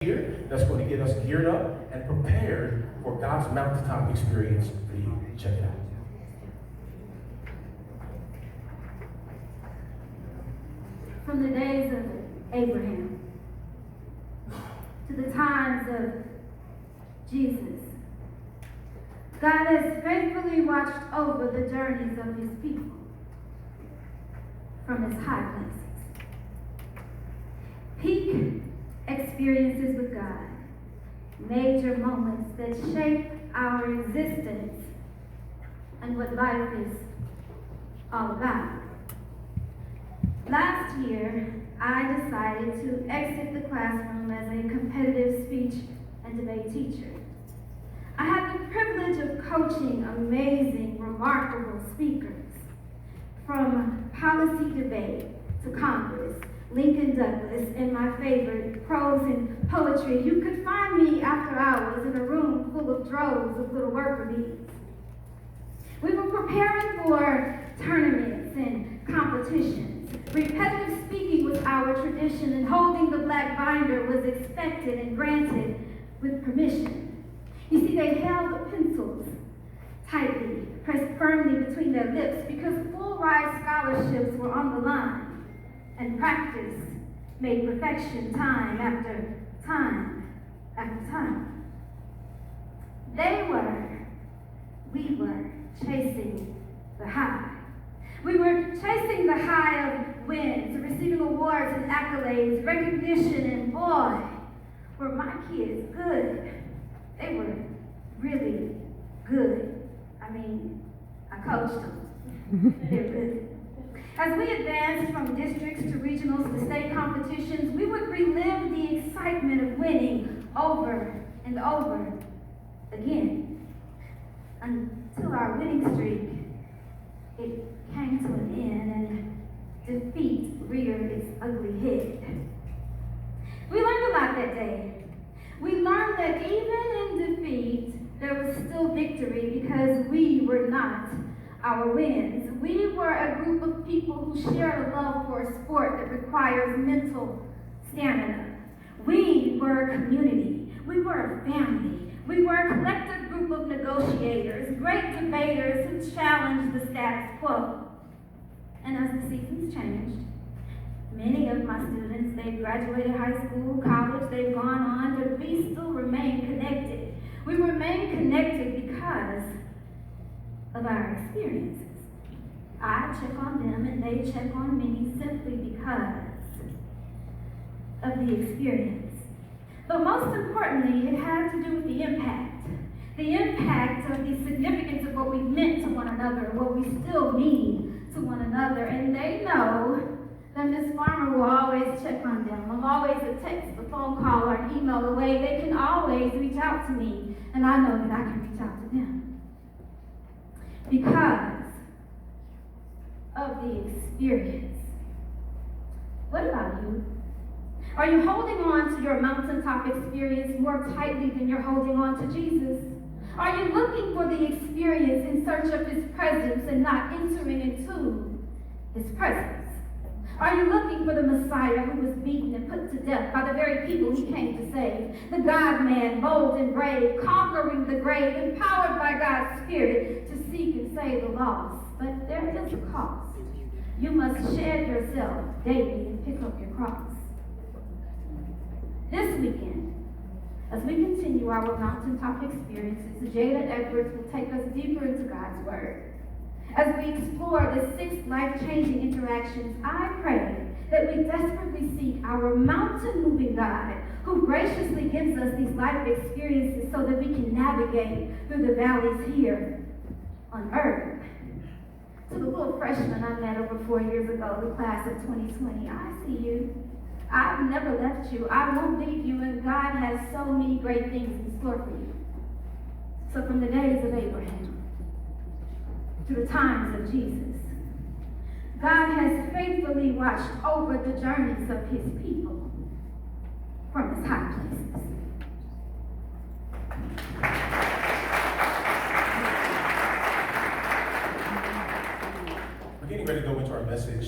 here that's going to get us geared up and prepared for God's mountaintop experience for you. Check it out. From the days of Abraham to the times of Jesus, God has faithfully watched over the journeys of his people from his high places. Peak experiences with God, major moments that shape our existence and what life is all about. Last year, I decided to exit the classroom as a competitive speech and debate teacher. I had the privilege of coaching amazing, remarkable speakers, from policy debate to Congress, Lincoln Douglas, and my favorite, prose and poetry. You could find me after hours in a room full of droves of little worker bees. We were preparing for tournaments and competitions. Repetitive speaking was our tradition, and holding the black binder was expected and granted with permission. You see, they held the pencils tightly, pressed firmly between their lips, because full ride scholarships were on the line. And practice made perfection time after time after time. We were chasing the high. We were chasing the high of wins, receiving awards and accolades, recognition, and boy, were my kids good. They were really good. I mean, I coached them. They were good. As we advanced from districts to regionals to state competitions, we would relive the excitement of winning over and over again, until our winning streak, it came to an end and defeat reared its ugly head. We learned a lot that day. We learned that even in defeat, there was still victory, because we were not our wins. We were a group of people who shared a love for a sport that requires mental stamina. We were a community. We were a family. We were a collective group of negotiators, great debaters who challenged the status quo. And as the seasons changed, many of my students, they've graduated high school, college, they've gone on, but we still remain connected. We remain connected because of our experiences. I check on them and they check on me simply because of the experience. But most importantly, it had to do with the impact of the significance of what we meant to one another, what we still mean to one another. And they know that Miss Farmer will always check on them. I'm always a text, a phone call, or an email away. They can always reach out to me, and I know that I can reach out to them. Because of the experience. What about you? Are you holding on to your mountaintop experience more tightly than you're holding on to Jesus? Are you looking for the experience in search of his presence and not entering into his presence? Are you looking for the Messiah who was beaten and put to death by the very people he came to save? The God-man, bold and brave, conquering the grave, empowered by God's Spirit to seek and save the lost. But there is a cost. You must shed yourself daily and pick up your cross. This weekend, as we continue our mountaintop experiences, Jada Edwards will take us deeper into God's Word. As we explore the 6 life-changing interactions, I pray that we desperately seek our mountain-moving God, who graciously gives us these life experiences so that we can navigate through the valleys here on earth. To the little freshman I met over 4 years ago, the class of 2020, I see you. I've never left you. I won't leave you, and God has so many great things in store for you. So from the days of Abraham to the times of Jesus, God has faithfully watched over the journeys of his people from his high places. We're getting ready to go into our message.